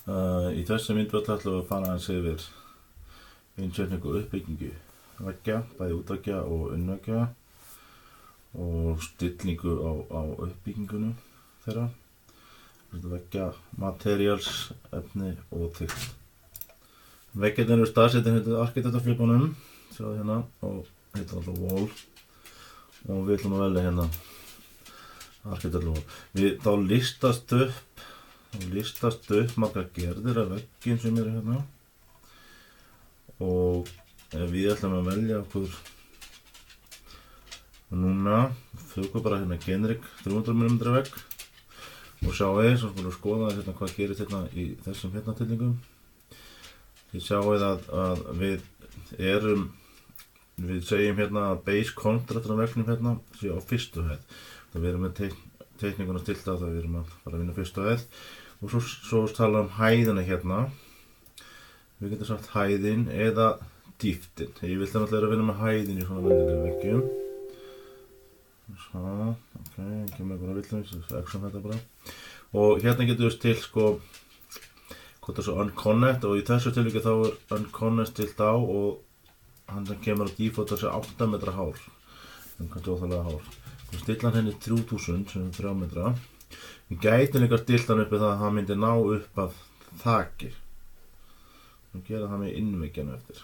Í þessu myndböld ætlum við að fara aðeins yfir innsetningu og uppbyggingu veggja, bæði útveggja og innveggja og stillingu á uppbyggingunum þeirra. Veggja, materials, efni og þykkt. Veggjarnir eru staðsettir hérna arkitektaflipunum, sjáðu hérna, og heitir alltaf wall. Og við ætlum að velja hérna arkitektaflipun. Þá listast upp margar gerðir af veggjum sem eru hérna. Og við ætlum að velja okkur núna, fökum bara hérna generic 300 mm vegg og sjáum svo skulum skoða hérna hvað gerist hérna í þessum hérna tillingum. Þið sjáum að við segjum hérna að base contrastur á veggnum hérna sé á fyrstu hæð. Það við erum með teikninguna stilt á það við erum að fara að vinna fyrstu hæð og svo tala um hæðina hérna. Við getum sagt hæðin eða dýptin. Ég vil það náttúrulega vinna með hæðin í svona venjulegum veggjum. Svo, ok, kemur bara villum, exum þetta bara. Og hérna getum við stilt sko, hvað það er svo unconnect og í þessu tilviki þá er unconnect stilt á og hann sem kemur á default þessi 8 metra hár. Kannski óþarlega hár. Við stilla hann henni 3000 sem er 3 metra. Við gætum líka stilt hann uppi það að hann myndi ná upp af þaki. Við gera það með innveggjan eftir.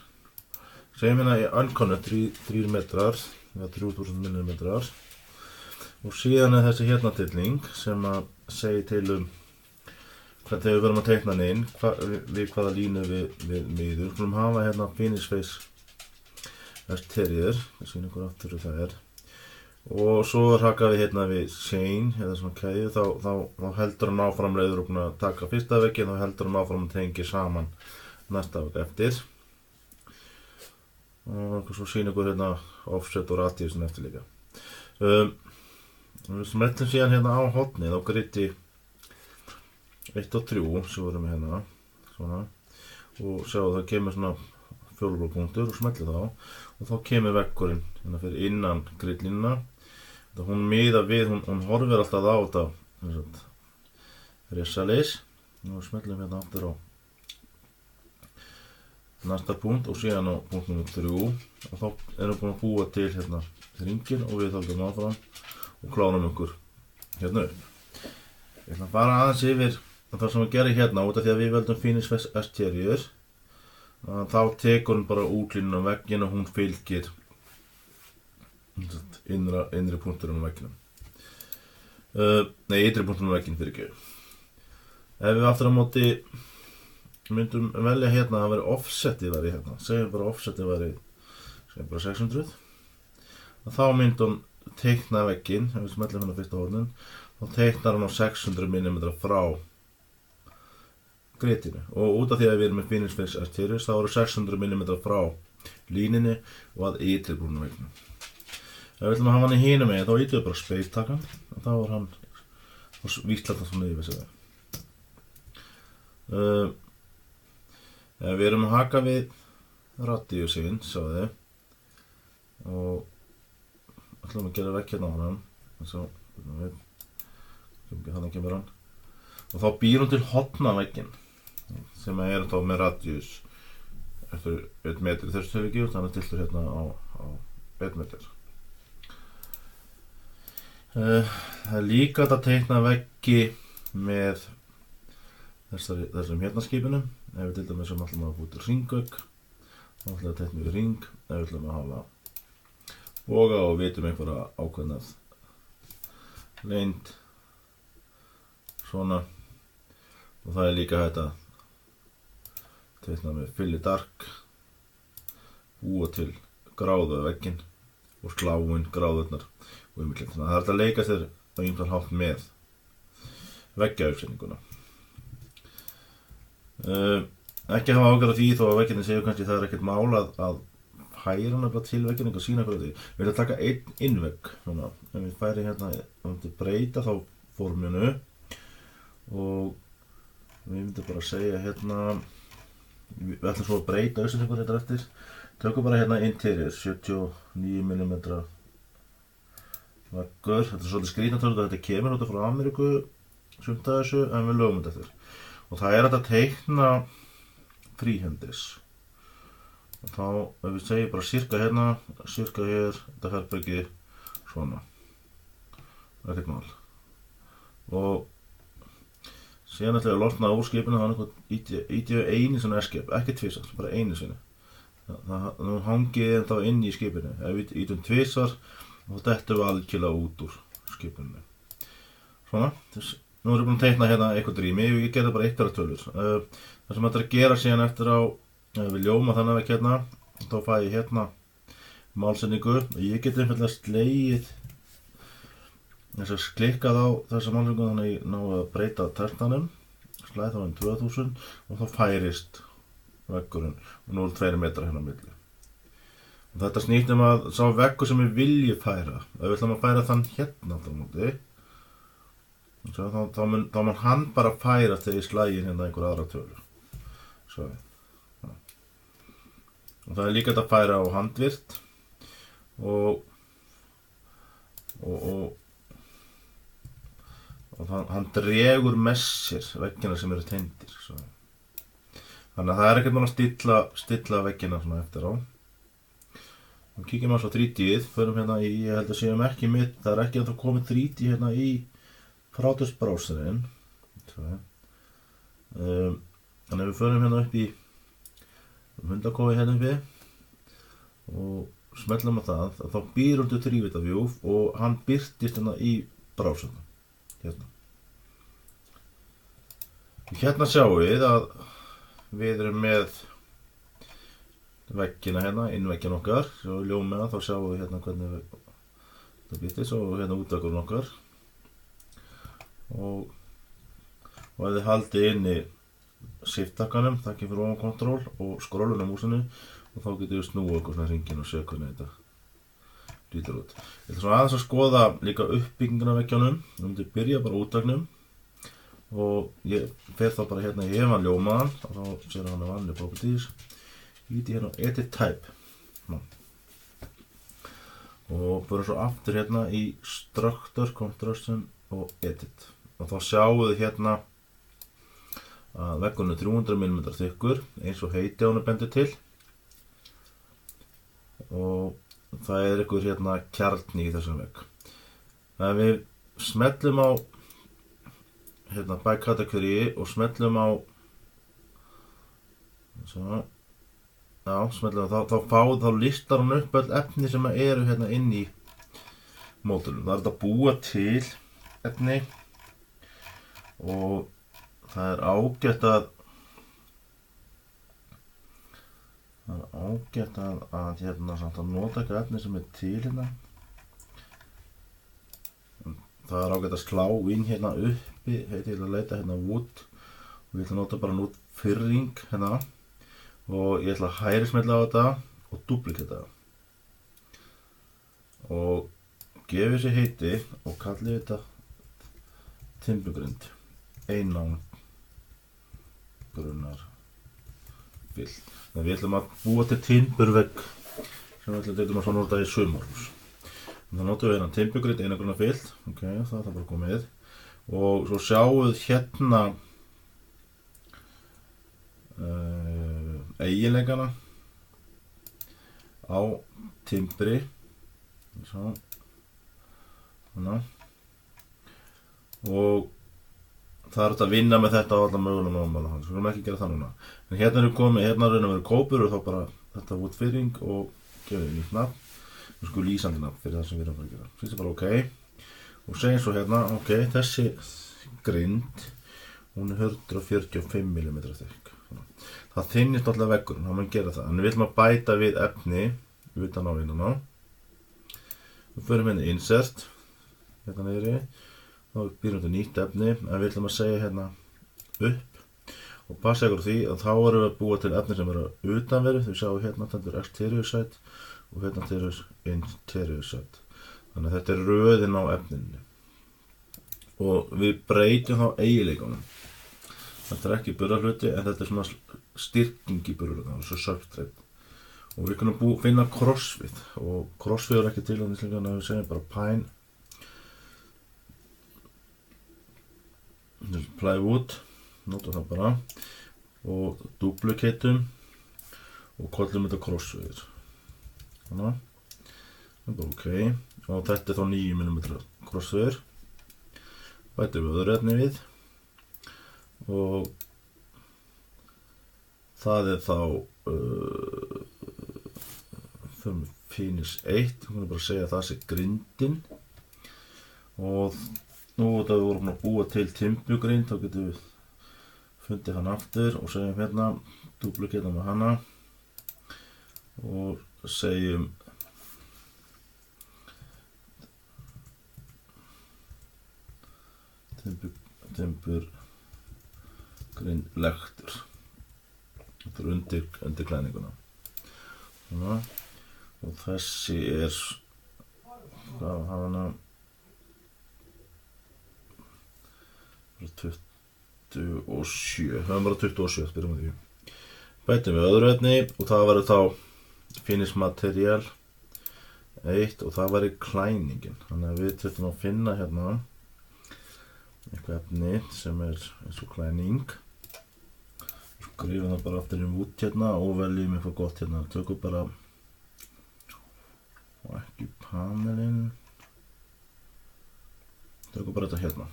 Segjum hérna í unconnect 3 metrar, eða 3000 mm. Og síðan er þessi hérna tilling sem að segja til hvernig við verðum að teikna hann inn, við hvaða línu við miðum. Við skulum hafa hérna finish face exterior, ég sýn ykkur aftur það er. Og svo raka við hérna við chain, eða svona keðju, þá heldur hann áfram leiður og búin að taka fyrsta vegginn, þá heldur hann áfram að tengja saman næsta vegg eftir. Og svo sýn ykkur hérna offset og radiusin eftir líka. Við smetlum síðan hérna á hornið á griti 1 og 3 sem vorum við hérna svona. Og sjáu það kemur svona fjólublápunktur og smetlum þá og þá kemur veggurinn hérna fyrir innan gritlínuna. Hún miðar við, hún horfir alltaf á þetta risalis og smetlum hérna aftur á næsta punkt og síðan á punkt nr. 3 og þá erum við búin að búa til hérna hringinn og við höldum áfram og klárum ykkur hérna upp. Ég ætla að fara aðeins yfir það sem við gerum hérna út af því að við veldum finish face exterior. Þá tekur hún bara útlínuna á vegginn og hún fylgir innri punkturinn á vegginum. Ytri punkturinn á vegginn fyrirgefðu. Ef við aftur á móti myndum velja hérna að vera offsetið væri hérna. Segjum bara offsetið væri segjum bara 600. Þá myndum teikna vegginn, ef við smellum hérna fyrsta hornin, þá teiknar hann á 600 mm frá gritinu. Og út af því að við erum með finish face exterior, þá eru 600 mm frá líninni og að ytri brúna veggnum. Ef við ætlum að hafa hann í hinum megin, þá ýtum við bara space takkan og þá er hann víslar það svona yfir sig það. Ef við erum að haka við radiusinn, sjáðu og ætlum að gera vegg hérna á hann þannig kemur hann og þá býr hún til hotna vegginn sem er þá með radius eftir 1 metri þessu tilviki og þannig tiltur hérna á 1 metri. Það er líka hægt að teikna veggi með þessum hérna skipunum. Ef við til dæmis ætlum að búa til hringvegg þá ætlum við að teikna við hring. Ef við ætlum að hafa boga og vitum einhverja ákveðnað lengd svona og það er líka hægt að teikna með fill it dark, búa til gráðu á vegginn og slá inn gráðurnar og ýmislegt. Þannig að það er hægt að leika sér á ýmsan hátt með veggjauppsetninguna. Ekki hafa ágjörð á því þó að veggirnir séu kannski það er ekkert mál að hæra hann bara til vegginn og sína hverju því. Við ætlum að taka einn innvegg svona. Ef við færi hérna að breyta þá forminu og við myndum bara að segja hérna við ætlum svo að breyta uppsetningu þetta eftir. Tökum bara hérna interior 79 mm veggur. Þetta er svolítið skrýtnatölur þetta kemur út frá Ameríku sumt af þessu en við lögum þetta eftir. og það hægt að teikna fríhendis. Og þá, ef við segjum bara sirka hérna, sirka hér, þetta herbergi, svona. Ekkert mál. Og síðan ætla ég að losna úr skipinu, þannig íti ég einu svona eskip, ekki tvisar, bara einu sinni. Nú hangið ég þá inn í skipinu. Ef við ítum tvisar, þá dettum við algjörlega út úr skipinu. Svona, nú erum við búin að teikna hérna eitthvað rými, ég gerði bara einhverjar tölur. Það sem þetta er að gera síðan eftir á, ef við ljóma þannig vekk hérna, þá fæ ég hérna málsetningu. Ég get einfaldlega slegið, þess að klikkað á þessa málsetningu þannig að ég ná að breyta tertanum, slæði þá inn 2000 og þá færist veggurinn og nú 2 metrar hérna á milli. Og þetta snýst að sá veggur sem ég vilji færa, ef við ætlum að færa þann hérna á móti, þá mun hann bara færa þegar ég slægi hérna einhver aðra tölu. Svo. Og það er líka hægt að færa á handvirt og hann dregur með sér veggina sem eru tengdir. Svo. Þannig að það er ekkert mál að stilla veggina svona eftir á. Og kíkjum á svo 3D-ið, förum hérna í, ég held að séum ekki mitt, það er ekki að það komið 3D hérna í Frátusbrowserinn. Þannig að við förum hérna upp í hundakofi hérna uppi og smellum á það, þá býr undir 3D view og hann birtist hérna í browserinn. Hérna. Hérna sjáum við að við erum með veggina hérna, innveggina okkar, svo ljómið þá sjáum við hérna hvernig það birtist og hérna útvegurinn okkar. Og ef þið haldið inni shift-takkanum, takkið fyrir ofan kontról og skrollun á músinu og þá getur við snúið okkur svona hringinn og séð hvernig þetta lítur út. Ég ætla svona aðeins að skoða líka uppbygginguna af veggjónum. Við myndum byrja bara útvegnum og ég fer þá bara hérna í hefan ljómaðan og þá sér hann vanlig properties. Ég íti hérna á edit type og bara svo aftur hérna í structure, construction og edit. Og þá sjáum við hérna að veggurinn er 300 mm þykkur, eins og heiti á hann bendir til. Og það er einhver hérna kjarni í þessum vegg. Ef við smellum á hérna by category og smellum á svona, já, smellum á þá listar hann upp öll efni sem eru hérna inn í módulum. Það er þetta að búa til efni og það er ágætt að hérna samt að nota eitthvað efni sem er til hérna. Það er ágætt að slá inn hérna uppi, heiti ég að leita hérna wood og ég ætla að nota bara wood fyrring hérna og ég ætla að hægrismella á þetta og duplicata það. Og gefi þessi heiti og kalli þetta timburgrind. Einang grunnar vill. Þannig við ætlum að búa til timburvegg sem við ætlum að nota í sumarhús. Þá notum við hérna timburgrind, einang grunnar vill. Ok, það er bara komið. Og svo sjáum við hérna eiginleikana á timbri. Svo. Þannig. Og það er að vinna með þetta á alla mögulega mála, þannig að við skulum ekki gera það núna. En hérna erum við komið, hérna raun að vera kópur og þá bara þetta woodfyrring og gefum við nýtt nafn. Við skulum lýsandi nafn fyrir það sem við erum að fara að gera. Sýttum bara OK og segjum svo hérna, OK, þessi grind, hún er 145 mm þykk. Það þynnist alltaf veggurinn, þá mun gera það. En við ætlum að bæta við efni utan á innan á. Við förum hérna insert, hérna niðri. Þá býrum við nýtt efni, en við ætlum að segja hérna upp og passa ykkur á því að þá erum við að búa til efni sem eru utanverðu. Þau sjáum hérna stendur exterior side og hérna stendur interior side. Þannig að þetta er röðin á efninu. Og við breytum þá eiginleikunum. Þetta er ekki burðarhluti en þetta er svona styrking í burðarhluti, svo substrate. Og við kunum finna crossfit og crossfit er ekki til á íslensku en við segjum bara pine plywood notum það bara og duplicatum og kollum þetta crossfade svona, ok og þetta þá 9 mm crossfade bætum við öðru efni við og það þá fyrir finish 1 hún bara að segja að það sé grindin og nú þetta við vorum að búa til timbugrind þá getum við fundið hann aftur og segjum hérna duplicata með hana og segjum timburgrind lektur þetta undir klæninguna svona og þessi hvað hafa hana 27 það bara 27 byrjum við því bætum við öðru efni og það verður þá finish material 1 og það væri klæningin þannig að við þurfum að finna hérna eitthvað efni sem eins og klæning skrifum það bara aftur út hérna og veljum eitthvað gott hérna tökum bara og ekki panelinn tökum bara þetta hérna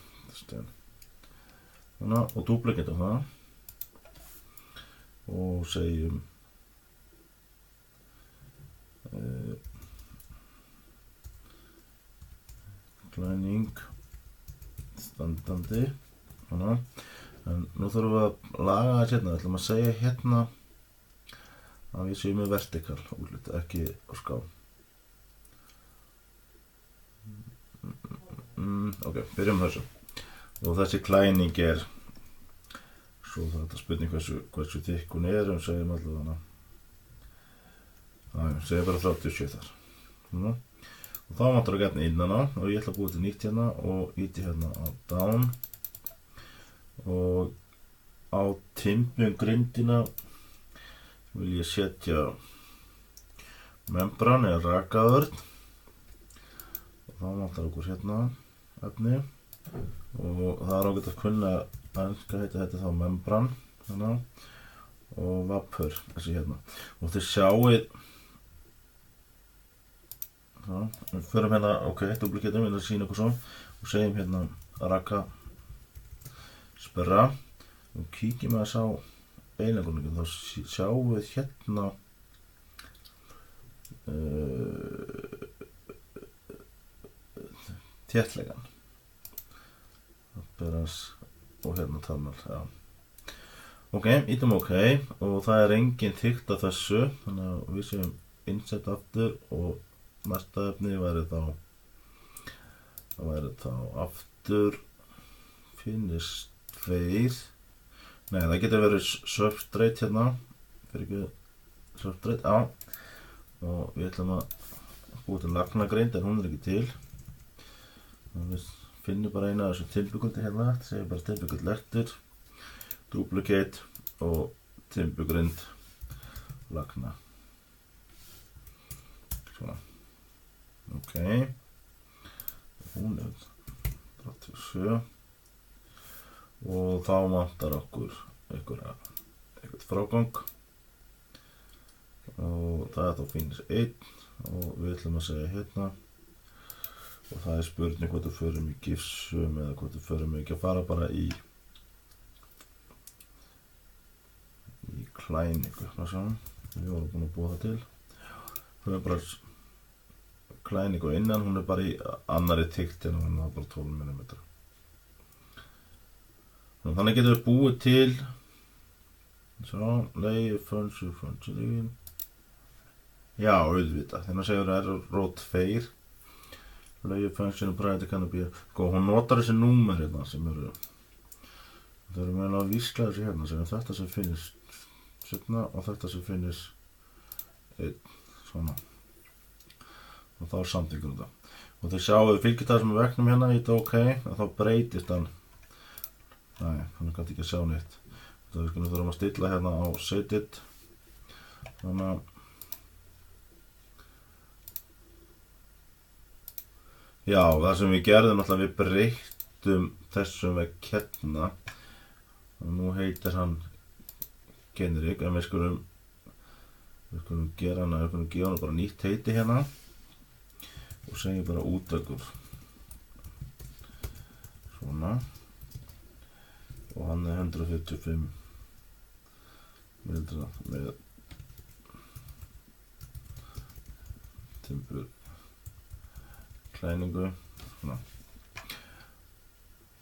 svona, og duplicatum það og segjum klæning standandi svona. En nú þurfum við að laga þetta hérna, við ætlum að segja hérna að við séum með vertikal útlit, ekki á ská. Ok, byrjum þessu. Og þessi klæning svo það er þetta spurning hversu þykk hún en segjum allavega hana. Segjum bara 37 þar. Og þá vantar að getna innan á og ég ætla að búa til nýtt hérna og íti hérna á down. Og á timburgrindina vil ég setja membran eða rakaðörn og þá vantar okkur hérna efni og það ágætt að kunna enska heita þá membran hérna, og vapur þessi hérna og þið sjáið við förum hérna, ok, duplicatum, við ætlum að sýna okkur svo og segjum hérna raka sperra og kíkjum að á einangurinn þá sjáum við hérna þéttleikan og hérna talmál ok, ítum ok og það engin þykkt af þessu þannig að við séum insert aftur og næsta efni væri þá aftur finish 2 nei, það getur verið substrate hérna fyrir ekki substrate og við ætlum að búa til lagnagrind en hún ekki til og við finnum bara eina af þessu timburgrindi hérna segjum bara timburgrind lektur duplicate og timburgrind lagna svona ok hún 37 og þá vantar okkur eitthvað frágang og það þá finish 1 og við ætlum að segja hérna og það spurning hvort við förum í gifsum eða hvort við förum ekki að fara bara í klæningu við vorum búin að búa það til hún bara klæningu innan hún bara í annarri þykkt en hún bara 12 mm þannig getum við búið til layer function já, auðvitað þegar maður segur row 2 layer function priority can be hún notar þessi númer hérna sem eru það eru meðal að vísla þessi hérna sem þetta sem finnist setna og þetta sem finnist 1 svona og þá samþykkur þetta og þið sjáu fylgir sem við veknum hérna í þetta ok og þá breytist hann nei, hann gæti ekki að sjá neitt þá þurfum að stilla hérna á set it þannig að já, það sem við gerðum alltaf við breyttum þessum vegg hérna og nú heitir hann Generic, en við skulum gera hana, við skulum gefa hana bara nýtt heiti hérna og segja bara útökur svona og hann 145 mildra með timbur klæningu svona.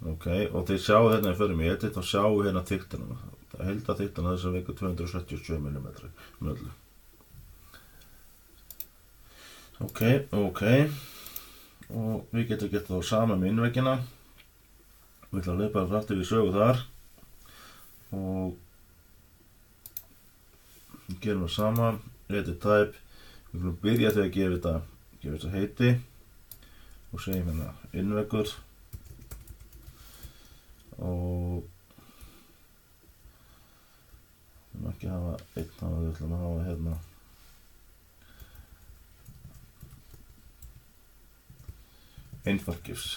Ok, og þið sjáu hérna í förum í edit og sjáu hérna þykktina. Það heilda þykktina þess að veikur 277 mm með öllu. Ok, og við getum gett þá sama með innveggina. Við ætlum að hlaupa aftur við sögu þar og gerum það sama, edit type. Við ætlum að byrja þegar að gefa þetta heiti og segjum hérna innveggur og við ætlum ekki að hafa einn hafa, við ætlum að hafa hérna einfalt gifs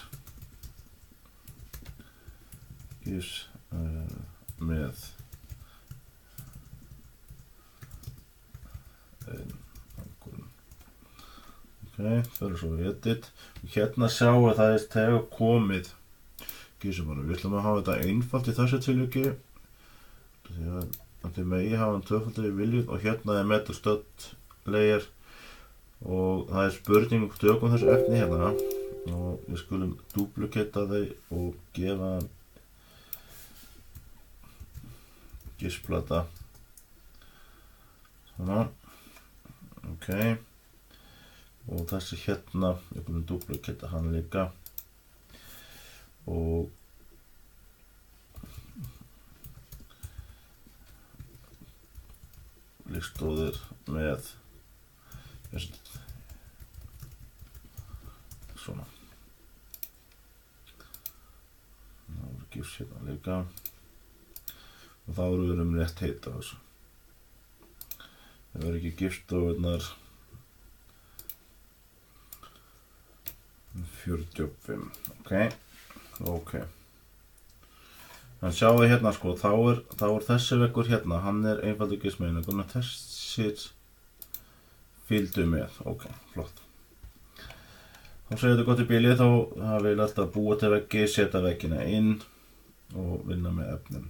með ok, fyrir svo í edit og hérna sjáum við það er þegar komið gísumara. Við ætlum að hafa þetta einfalt í þessu tilviki því að þið megi hafa hann tvöfaldur í viljum og hérna er metal stud layer og það er spurning tökum þessu efni hérna og við skulum duplicata þau og gefa gísplata svona ok og þessi hérna við skulum duplicata hann líka og líkstóðir með svona það voru gifs hérna líka og þá erum við rétt heita þessu það verður ekki gifstóðirnar 45 ok þannig sjáum við hérna sko þá er þessi veggur hérna hann er einfaldur gifsmeðinlegur og þessir fylgdu með ok, flott þá segir þetta gott í bíli þá hafið við lært að búa til veggi, setja veggina inn og vinna með efnin